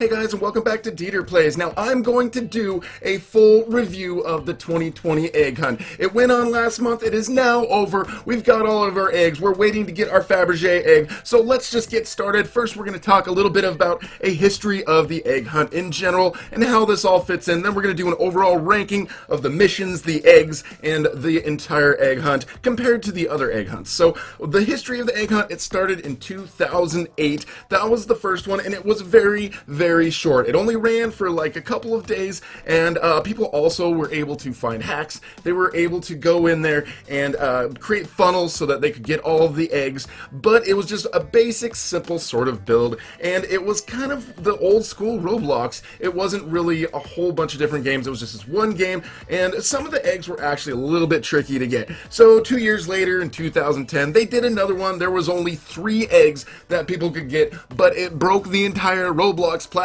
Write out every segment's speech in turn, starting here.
Hey guys, and welcome back to DeeterPlays. Now, I'm going to do a full review of the 2020 egg hunt. It went on last month. It is now over. We've got all of our eggs. We're waiting to get our Fabergé egg. So let's just get started. First, we're going to talk a little bit about a history of the egg hunt in general and how this all fits in. Then we're going to do an overall ranking of the missions, the eggs, and the entire egg hunt compared to the other egg hunts. So the history of the egg hunt, it started in 2008. That was the first one, and it was very short. It only ran for like a couple of days, and people also were able to find hacks. They were able to go in there and create funnels so that they could get all of the eggs, but it was just a basic, simple sort of build, and it was kind of the old school Roblox. It wasn't really a whole bunch of different games. It was just this one game, and some of the eggs were actually a little bit tricky to get. So 2 years later, in 2010, they did another one. There was only 3 eggs that people could get, but it broke the entire Roblox platform.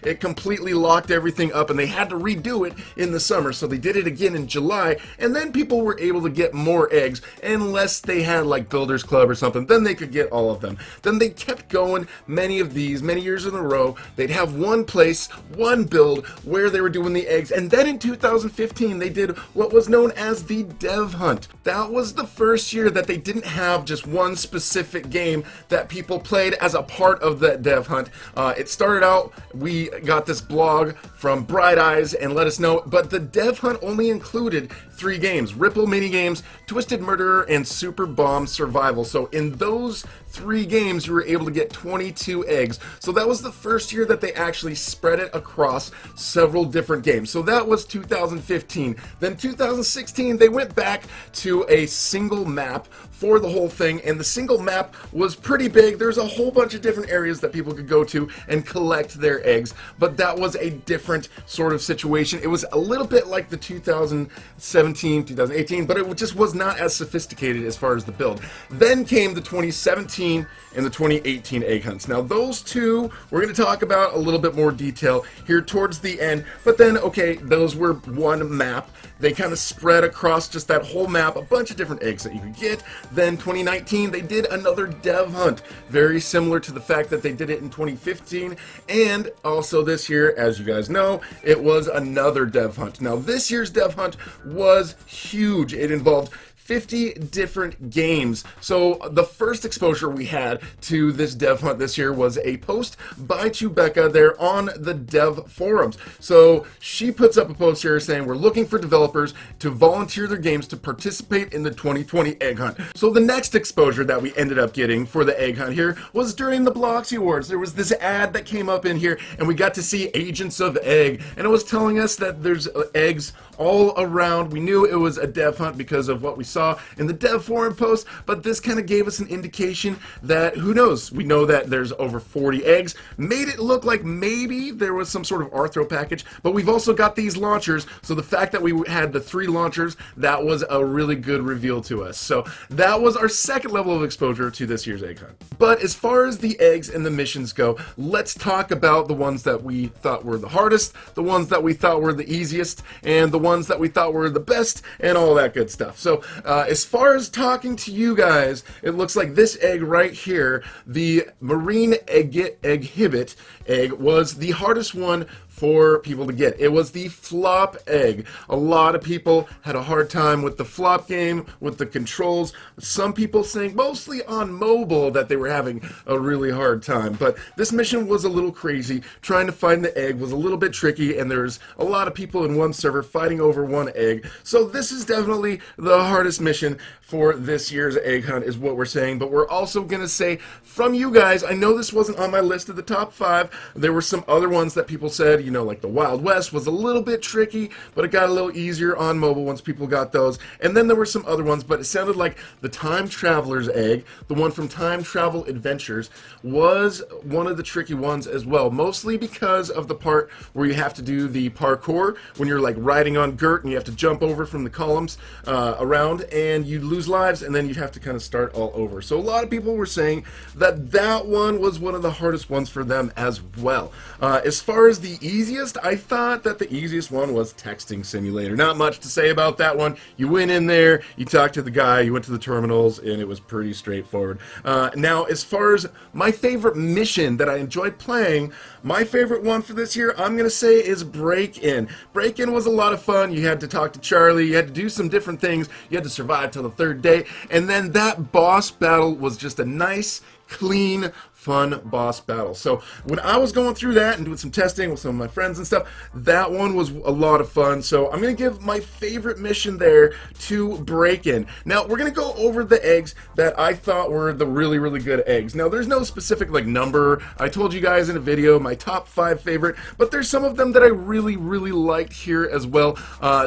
It completely locked everything up, and they had to redo it in the summer, so they did it again in July, and then people were able to get more eggs unless they had like Builders Club or something. Then they could get all of them. Then they kept going many years in a row. They'd have one place, one build where they were doing the eggs, and then in 2015 they did what was known as the dev hunt. That was the first year that they didn't have just one specific game that people played as a part of that dev hunt. It started out, we got this blog from Bright Eyes and let us know, but the dev hunt only included 3 games: Ripple Minigames, Twisted Murderer, and Super Bomb Survival. So in those 3 games, you were able to get 22 eggs. So that was the first year that they actually spread it across several different games. So that was 2015. Then 2016, they went back to a single map for the whole thing, and the single map was pretty big. There's a whole bunch of different areas that people could go to and collect their eggs, but that was a different sort of situation. It was a little bit like the 2017, 2018, but it just was not as sophisticated as far as the build. Then came the 2017 and the 2018 egg hunts. Now those two we're going to talk about a little bit more detail here towards the end, but then okay, those were one map. They kind of spread across just that whole map, a bunch of different eggs that you could get. Then 2019 they did another dev hunt, very similar to the fact that they did it in 2015, and also this year, as you guys know, it was another dev hunt. Now this year's dev hunt was huge. It involved 50 different games. So the first exposure we had to this dev hunt this year was a post by Chewbecca there on the dev forums. So she puts up a post here saying, we're looking for developers to volunteer their games to participate in the 2020 egg hunt. So the next exposure that we ended up getting for the egg hunt here was during the Bloxy Awards. There was this ad that came up in here, and we got to see Agents of Egg, and it was telling us that there's eggs all around. We knew it was a dev hunt because of what we saw in the dev forum post, but this kind of gave us an indication that, who knows, we know that there's over 40 eggs, made it look like maybe there was some sort of Arthro package, but we've also got these launchers, so the fact that we had the 3 launchers, that was a really good reveal to us. So that was our second level of exposure to this year's egg hunt. But as far as the eggs and the missions go, let's talk about the ones that we thought were the hardest, the ones that we thought were the easiest, and the ones that we thought were the best, and all that good stuff. So as far as talking to you guys, it looks like this egg right here, the Marine Exhibit egg, was the hardest one for people to get. It was the flop egg. A lot of people had a hard time with the flop game, with the controls. Some people saying, mostly on mobile, that they were having a really hard time. But this mission was a little crazy. Trying to find the egg was a little bit tricky, and there's a lot of people in one server fighting over one egg. So this is definitely the hardest mission for this year's egg hunt, is what we're saying. But we're also gonna say from you guys, I know this wasn't on my list of the top 5. There were some other ones that people said, you know, like the Wild West was a little bit tricky, but it got a little easier on mobile once people got those. And then there were some other ones, but it sounded like the Time Traveler's egg, the one from Time Travel Adventures, was one of the tricky ones as well, mostly because of the part where you have to do the parkour when you're like riding on Gert and you have to jump over from the columns around, and you lose lives, and then you have to kind of start all over. So a lot of people were saying that that one was one of the hardest ones for them as well. As far as the easiest? I thought that the easiest one was Texting Simulator. Not much to say about that one. You went in there, you talked to the guy, you went to the terminals, and it was pretty straightforward. Now, as far as my favorite mission that I enjoyed playing, my favorite one for this year, I'm going to say, is Break-In. Break-In was a lot of fun. You had to talk to Charlie, you had to do some different things, you had to survive till the third day, and then that boss battle was just a nice, clean, fun boss battle. So when I was going through that and doing some testing with some of my friends and stuff, that one was a lot of fun. So I'm going to give my favorite mission there to Break-In. Now we're going to go over the eggs that I thought were the really, really good eggs. Now there's no specific like number. I told you guys in a video my top 5 favorite, but there's some of them that I really, really liked here as well.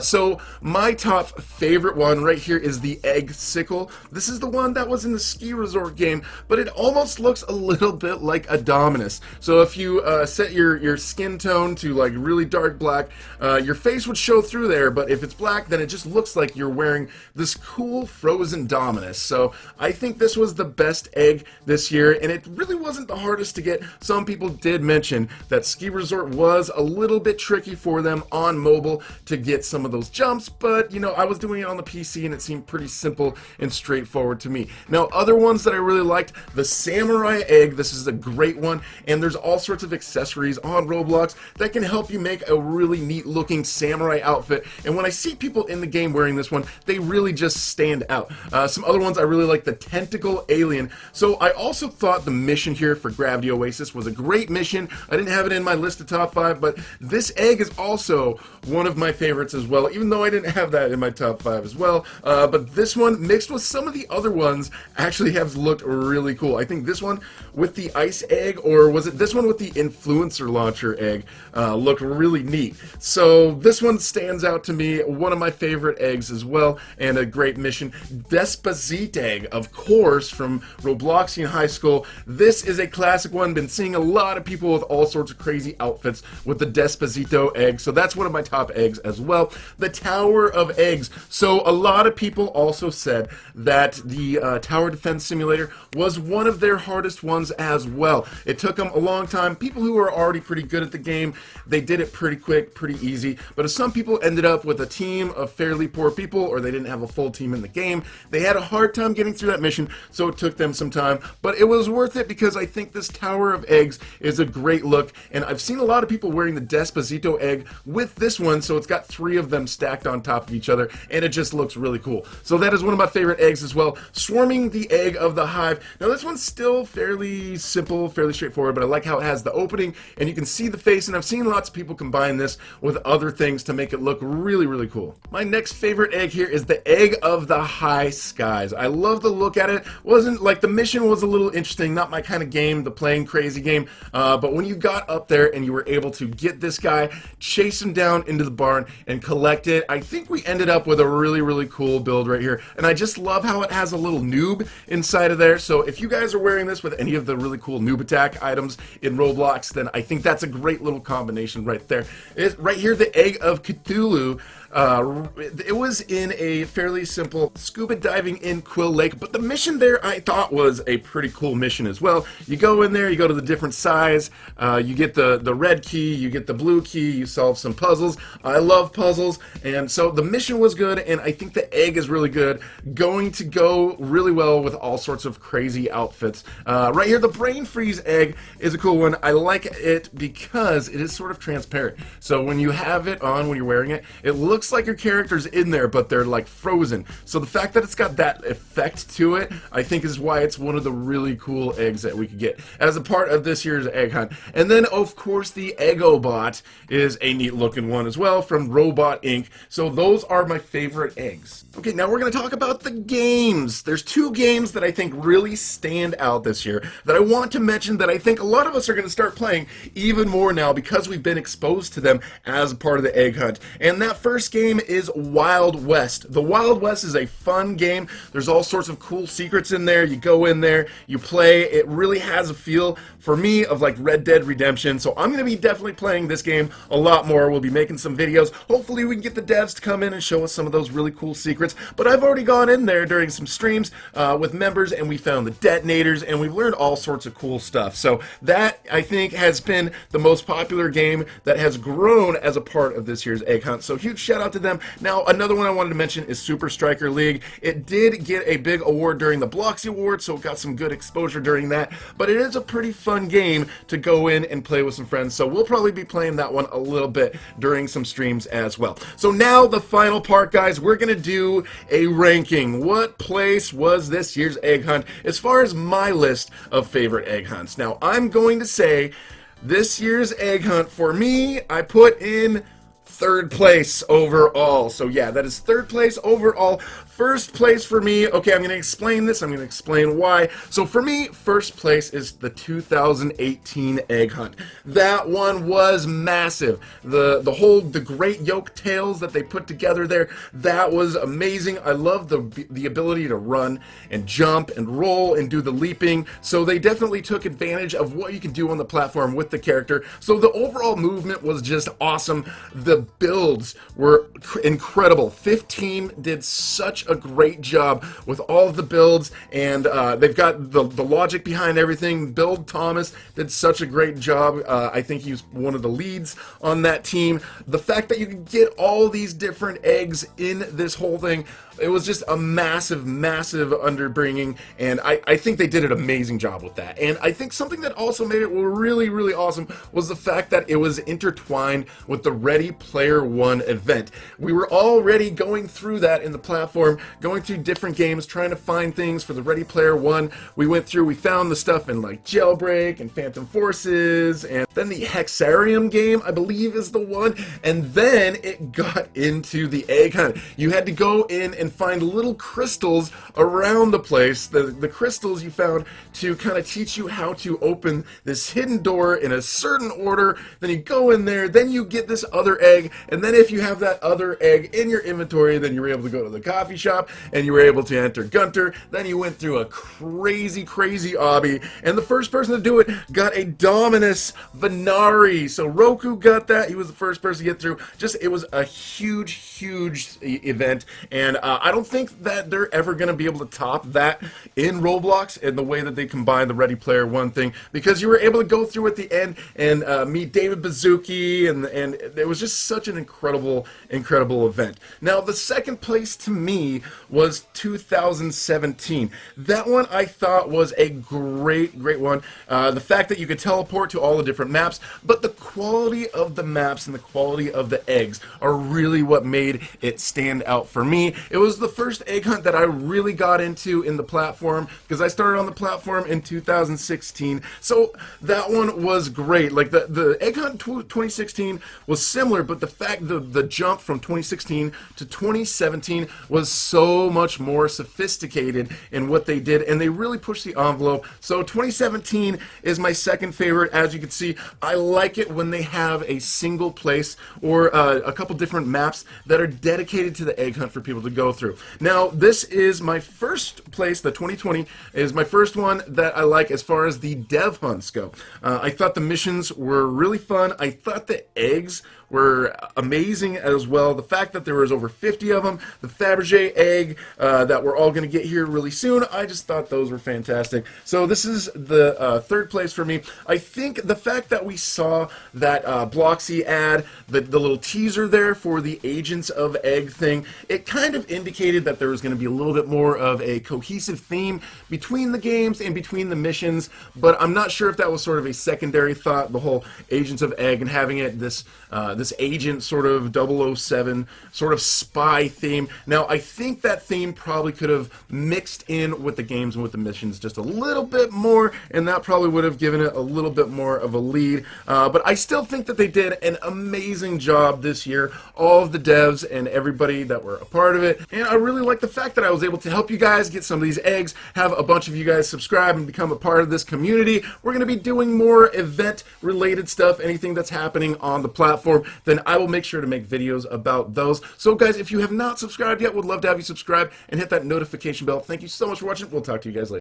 So my top favorite one right here is the Egg Sickle. This is the one that was in the ski resort game, but it almost looks a little bit like a Dominus. So if you set your skin tone to like really dark black, your face would show through there, but if it's black, then it just looks like you're wearing this cool frozen Dominus. So I think this was the best egg this year, and it really wasn't the hardest to get. Some people did mention that Ski Resort was a little bit tricky for them on mobile to get some of those jumps, but you know, I was doing it on the PC and it seemed pretty simple and straightforward to me. Now, other ones that I really liked, the Samurai Egg. This is a great one, and there's all sorts of accessories on Roblox that can help you make a really neat looking samurai outfit, and when I see people in the game wearing this one, they really just stand out. Some other ones I really like, the Tentacle Alien. So I also thought the mission here for Gravity Oasis was a great mission. I didn't have it in my list of top 5, but this egg is also one of my favorites as well, even though I didn't have that in my top 5 as well. But this one, mixed with some of the other ones, actually has looked really cool. I think this one with the ice egg, or was it this one with the influencer launcher egg, looked really neat. So this one stands out to me, one of my favorite eggs as well, and a great mission. Despacito egg, of course, from Robloxian High School. This is a classic one. Been seeing a lot of people with all sorts of crazy outfits with the Despacito egg, so that's one of my top eggs as well. The Tower of Eggs. So a lot of people also said that the Tower Defense Simulator was one of their hardest ones as well. It took them a long time. People who were already pretty good at the game, they did it pretty quick, pretty easy, but if some people ended up with a team of fairly poor people, or they didn't have a full team in the game, they had a hard time getting through that mission, so it took them some time, but it was worth it because I think this Tower of Eggs is a great look, and I've seen a lot of people wearing the Despacito egg with this one, so it's got 3 of them stacked on top of each other, and it just looks really cool. So that is one of my favorite eggs as well. Swarming the Egg of the Hive. Now this one's still fairly simple, fairly straightforward, but I like how it has the opening, and you can see the face, and I've seen lots of people combine this with other things to make it look really, really cool. My next favorite egg here is the Egg of the High Skies. I love the look at it. Wasn't like, the mission was a little interesting, not my kind of game, the playing crazy game, but when you got up there and you were able to get this guy, chase him down into the barn and collect it, I think we ended up with a really, really cool build right here, and I just love how it has a little noob inside of there. So if you guys are wearing this with any of the really cool noob attack items in Roblox, then I think that's a great little combination right there. Right here, the Egg of Cthulhu. It was in a fairly simple scuba diving in Quill Lake, but the mission there I thought was a pretty cool mission as well. You go in there, you go to the different sides, you get the red key, you get the blue key, you solve some puzzles. I love puzzles, and so the mission was good, and I think the egg is really good, going to go really well with all sorts of crazy outfits. Right here, the Brain Freeze egg is a cool one. I like it because it is sort of transparent, so when you have it on, when you're wearing it, it looks like your character's in there, but they're like frozen. So the fact that it's got that effect to it, I think is why it's one of the really cool eggs that we could get as a part of this year's egg hunt. And then, of course, the Eggobot is a neat looking one as well from Robot Inc. So those are my favorite eggs. Okay, now we're going to talk about the games. There's 2 games that I think really stand out this year that I want to mention that I think a lot of us are going to start playing even more now because we've been exposed to them as a part of the egg hunt. And that first game is Wild West. The Wild West is a fun game. There's all sorts of cool secrets in there. You go in there, you play. It really has a feel, for me, of like Red Dead Redemption. So I'm going to be definitely playing this game a lot more. We'll be making some videos. Hopefully we can get the devs to come in and show us some of those really cool secrets. But I've already gone in there during some streams with members, and we found the detonators, and we've learned all sorts of cool stuff. So that, I think, has been the most popular game that has grown as a part of this year's egg hunt. So huge shout out to them. Now, another one I wanted to mention is Super Striker League. It did get a big award during the Bloxy Award, so it got some good exposure during that. But it is a pretty fun game to go in and play with some friends. So we'll probably be playing that one a little bit during some streams as well. So now the final part, guys, we're going to do a ranking. What place was this year's egg hunt as far as my list of favorite egg hunts? Now, I'm going to say this year's egg hunt for me, I put in third place overall. So yeah, that is third place overall. First place for me, okay, I'm going to explain this. I'm going to explain why. So for me, first place is the 2018 egg hunt. That one was massive. The great yoke tails that they put together there, that was amazing. I love the ability to run and jump and roll and do the leaping. So they definitely took advantage of what you can do on the platform with the character. So the overall movement was just awesome. The builds were incredible. 15 did such a great job with all of the builds, and they've got the logic behind everything. Build Thomas did such a great job. I think he's one of the leads on that team. The fact that you can get all these different eggs in this whole thing, it was just a massive, massive underbringing, and I think they did an amazing job with that. And I think something that also made it really, really awesome was the fact that it was intertwined with the Ready Player One event. We were already going through that in the platform, going through different games, trying to find things for the Ready Player One. We found the stuff in like Jailbreak and Phantom Forces, and then the Hexarium game, I believe, is the one. And then it got into the egg hunt. You had to go in and find little crystals around the place. The crystals you found to kind of teach you how to open this hidden door in a certain order. Then you go in there, then you get this other egg, and then if you have that other egg in your inventory, then you were able to go to the coffee shop and you were able to enter Gunter. Then you went through a crazy obby, and the first person to do it got a Dominus Venari. So Roku got that. He was the first person to get through. It was a huge event, and I don't think that they're ever going to be able to top that in Roblox in the way that they combine the Ready Player One thing, because you were able to go through at the end and meet David Bazooki, and it was just such an incredible event. Now, the second place to me was 2017. That one I thought was a great one. The fact that you could teleport to all the different maps, but the quality of the maps and the quality of the eggs are really what made it stand out for me. It was the first egg hunt that I really got into in the platform, because I started on the platform in 2016. So that one was great. Like the egg hunt 2016 was similar, but the fact the jump from 2016 to 2017 was so much more sophisticated in what they did, and they really pushed the envelope. So 2017 is my second favorite. As you can see, I like it when they have a single place or a couple different maps that are dedicated to the egg hunt for people to go through. Now, this is my first place. The 2020 is my first one that I like as far as the dev hunts go. I thought the missions were really fun. I thought the eggs were amazing as well. The fact that there was over 50 of them, the Fabergé egg that we're all going to get here really soon, I just thought those were fantastic. So this is the third place for me. I think the fact that we saw that Bloxy ad, the little teaser there for the Agents of Egg thing, it kind of indicated that there was going to be a little bit more of a cohesive theme between the games and between the missions, but I'm not sure if that was sort of a secondary thought, the whole Agents of Egg and having it this agent sort of 007 sort of spy theme. Now, I think that theme probably could have mixed in with the games and with the missions just a little bit more, and that probably would have given it a little bit more of a lead. But I still think that they did an amazing job this year, all of the devs and everybody that were a part of it. And I really like the fact that I was able to help you guys get some of these eggs, have a bunch of you guys subscribe and become a part of this community. We're going to be doing more event-related stuff, anything that's happening on the platform, then I will make sure to make videos about those. So guys, if you have not subscribed yet, would love to have you subscribe and hit that notification bell. Thank you so much for watching. We'll talk to you guys later.